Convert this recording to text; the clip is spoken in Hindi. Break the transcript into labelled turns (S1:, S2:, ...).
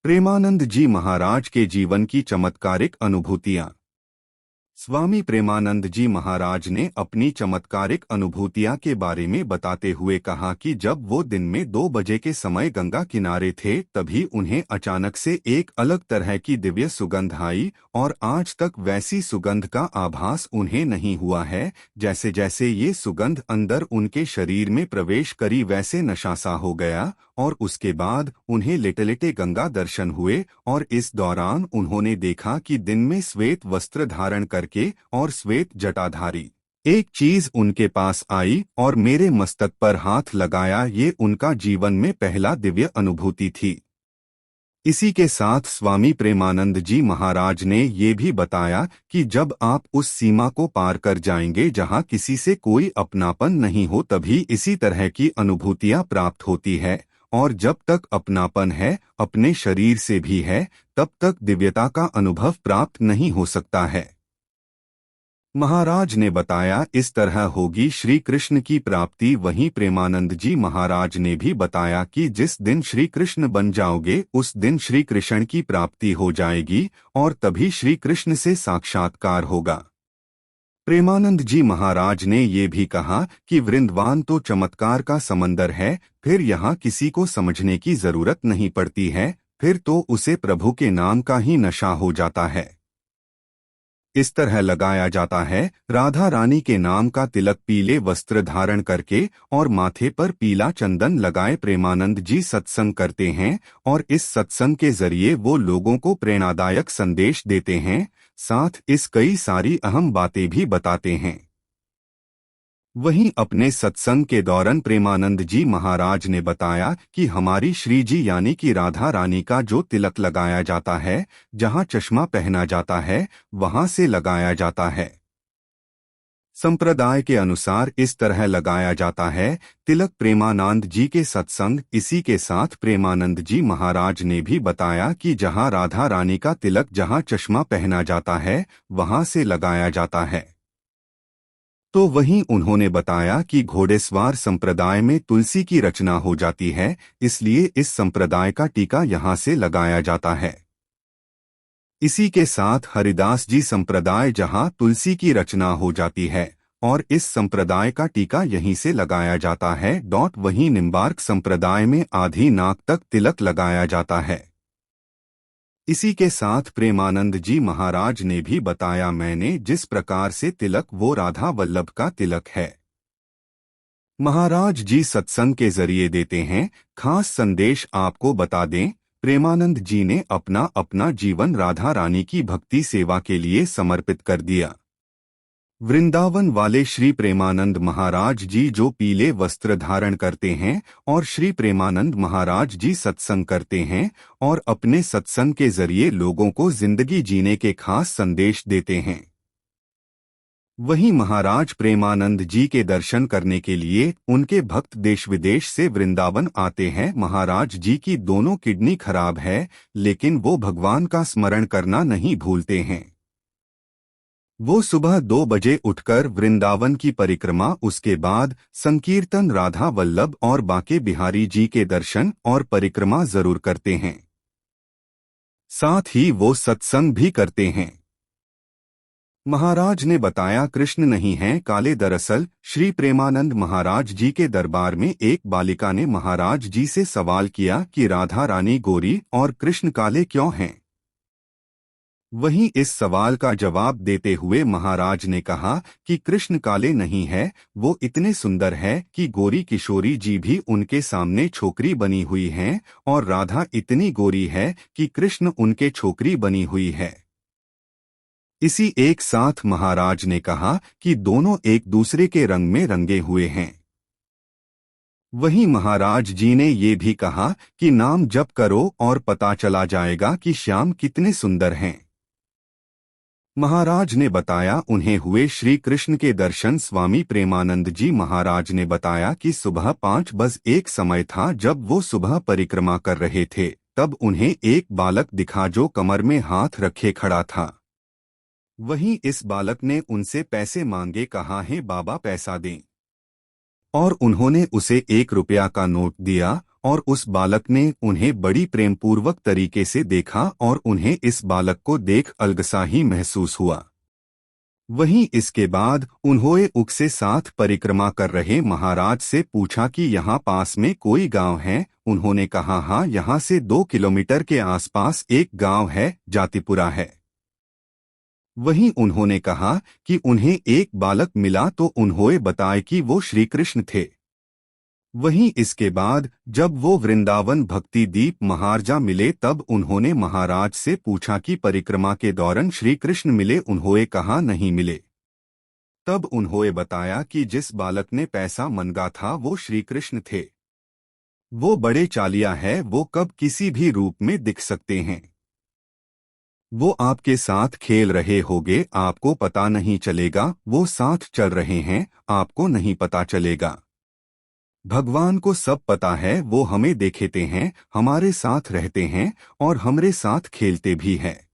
S1: प्रेमानंद जी महाराज के जीवन की चमत्कारिक अनुभूतियां। स्वामी प्रेमानंद जी महाराज ने अपनी चमत्कारिक अनुभूतियां के बारे में बताते हुए कहा कि जब वो दिन में 2 बजे के समय गंगा किनारे थे तभी उन्हें अचानक से एक अलग तरह की दिव्य सुगंध आई और आज तक वैसी सुगंध का आभास उन्हें नहीं हुआ है। जैसे जैसे ये सुगंध अंदर उनके शरीर में प्रवेश करी वैसे नशा सा हो गया और उसके बाद उन्हें लेटे लेटे गंगा दर्शन हुए और इस दौरान उन्होंने देखा कि दिन में श्वेत वस्त्र धारण करके और श्वेत जटाधारी एक चीज उनके पास आई और मेरे मस्तक पर हाथ लगाया। ये उनका जीवन में पहला दिव्य अनुभूति थी। इसी के साथ स्वामी प्रेमानंद जी महाराज ने ये भी बताया कि जब आप उस सीमा को पार कर जाएंगे जहां किसी से कोई अपनापन नहीं हो तभी इसी तरह की अनुभूतियां प्राप्त होती है और जब तक अपनापन है अपने शरीर से भी है तब तक दिव्यता का अनुभव प्राप्त नहीं हो सकता है। महाराज ने बताया इस तरह होगी श्री कृष्ण की प्राप्ति। वहीं प्रेमानंद जी महाराज ने भी बताया कि जिस दिन श्री कृष्ण बन जाओगे उस दिन श्री कृष्ण की प्राप्ति हो जाएगी और तभी श्री कृष्ण से साक्षात्कार होगा। प्रेमानंद जी महाराज ने ये भी कहा कि वृंदावन तो चमत्कार का समंदर है, फिर यहाँ किसी को समझने की जरूरत नहीं पड़ती है, फिर तो उसे प्रभु के नाम का ही नशा हो जाता है। इस तरह लगाया जाता है राधा रानी के नाम का तिलक पीले वस्त्र धारण करके और माथे पर पीला चंदन लगाए प्रेमानंद जी सत्संग करते हैं और इस सत्संग के जरिए वो लोगों को प्रेरणादायक संदेश देते हैं, साथ इस कई सारी अहम बातें भी बताते हैं। वहीं अपने सत्संग के दौरान प्रेमानंद जी महाराज ने बताया कि हमारी श्री जी यानी कि राधा रानी का जो तिलक लगाया जाता है, जहां चश्मा पहना जाता है वहां से लगाया जाता है। संप्रदाय के अनुसार इस तरह लगाया जाता है तिलक प्रेमानंद जी के सत्संग। इसी के साथ प्रेमानंद जी महाराज ने भी बताया कि जहां राधा रानी का तिलक जहां चश्मा पहना जाता है वहां से लगाया जाता है। तो वहीं उन्होंने बताया कि घोड़ेसवार संप्रदाय में तुलसी की रचना हो जाती है, इसलिए इस संप्रदाय का टीका यहाँ से लगाया जाता है। इसी के साथ हरिदास जी संप्रदाय जहाँ तुलसी की रचना हो जाती है और इस संप्रदाय का टीका यहीं से लगाया जाता है। वहीं निम्बार्क संप्रदाय में आधी नाक तक तिलक लगाया जाता है। इसी के साथ प्रेमानंद जी महाराज ने भी बताया मैंने जिस प्रकार से तिलक वो राधा वल्लभ का तिलक है। महाराज जी सत्संग के जरिए देते हैं खास संदेश। आपको बता दें प्रेमानंद जी ने अपना अपना जीवन राधा रानी की भक्ति सेवा के लिए समर्पित कर दिया। वृंदावन वाले श्री प्रेमानंद महाराज जी जो पीले वस्त्र धारण करते हैं और श्री प्रेमानंद महाराज जी सत्संग करते हैं और अपने सत्संग के जरिए लोगों को जिंदगी जीने के खास संदेश देते हैं। वहीं महाराज प्रेमानंद जी के दर्शन करने के लिए उनके भक्त देश विदेश से वृंदावन आते हैं। महाराज जी की दोनों किडनी खराब है लेकिन वो भगवान का स्मरण करना नहीं भूलते हैं। वो सुबह 2 बजे उठकर वृंदावन की परिक्रमा, उसके बाद संकीर्तन, राधा वल्लभ और बांके बिहारी जी के दर्शन और परिक्रमा जरूर करते हैं। साथ ही वो सत्संग भी करते हैं। महाराज ने बताया कृष्ण नहीं हैं काले। दरअसल श्री प्रेमानंद महाराज जी के दरबार में एक बालिका ने महाराज जी से सवाल किया कि राधा रानी गोरी और कृष्ण काले क्यों हैं। वहीं इस सवाल का जवाब देते हुए महाराज ने कहा कि कृष्ण काले नहीं है, वो इतने सुंदर है कि गोरी किशोरी जी भी उनके सामने छोकरी बनी हुई हैं और राधा इतनी गोरी है कि कृष्ण उनके छोकरी बनी हुई है। इसी एक साथ महाराज ने कहा कि दोनों एक दूसरे के रंग में रंगे हुए हैं। वहीं महाराज जी ने ये भी कहा कि नाम जप करो और पता चला जाएगा कि श्याम कितने सुंदर हैं। महाराज ने बताया उन्हें हुए श्री कृष्ण के दर्शन। स्वामी प्रेमानंद जी महाराज ने बताया कि सुबह 5 बजे समय था जब वो सुबह परिक्रमा कर रहे थे, तब उन्हें एक बालक दिखा जो कमर में हाथ रखे खड़ा था। वहीं इस बालक ने उनसे पैसे मांगे, कहा है बाबा पैसा दें, और उन्होंने उसे 1 रुपया का नोट दिया और उस बालक ने उन्हें बड़ी प्रेमपूर्वक तरीके से देखा और उन्हें इस बालक को देख अलगसा ही महसूस हुआ। वहीं इसके बाद उन्होंने उकसे साथ परिक्रमा कर रहे महाराज से पूछा कि यहाँ पास में कोई गांव है। उन्होंने कहा हाँ, यहाँ से 2 किलोमीटर के आसपास एक गांव है, जातिपुरा है। वहीं उन्होंने कहा कि उन्हें एक बालक मिला तो उन्होंने बताया कि वो श्री कृष्ण थे। वहीं इसके बाद जब वो वृंदावन भक्ति दीप महाराजा मिले तब उन्होंने महाराज से पूछा कि परिक्रमा के दौरान श्री कृष्ण मिले। उन्होंने कहा नहीं मिले। तब उन्होंने बताया कि जिस बालक ने पैसा मांगा था वो श्री कृष्ण थे। वो बड़े चालिया है, वो कब किसी भी रूप में दिख सकते हैं। वो आपके साथ खेल रहे होगे, आपको पता नहीं चलेगा। वो साथ चल रहे हैं, आपको नहीं पता चलेगा। भगवान को सब पता है, वो हमें देखते हैं, हमारे साथ रहते हैं और हमारे साथ खेलते भी हैं।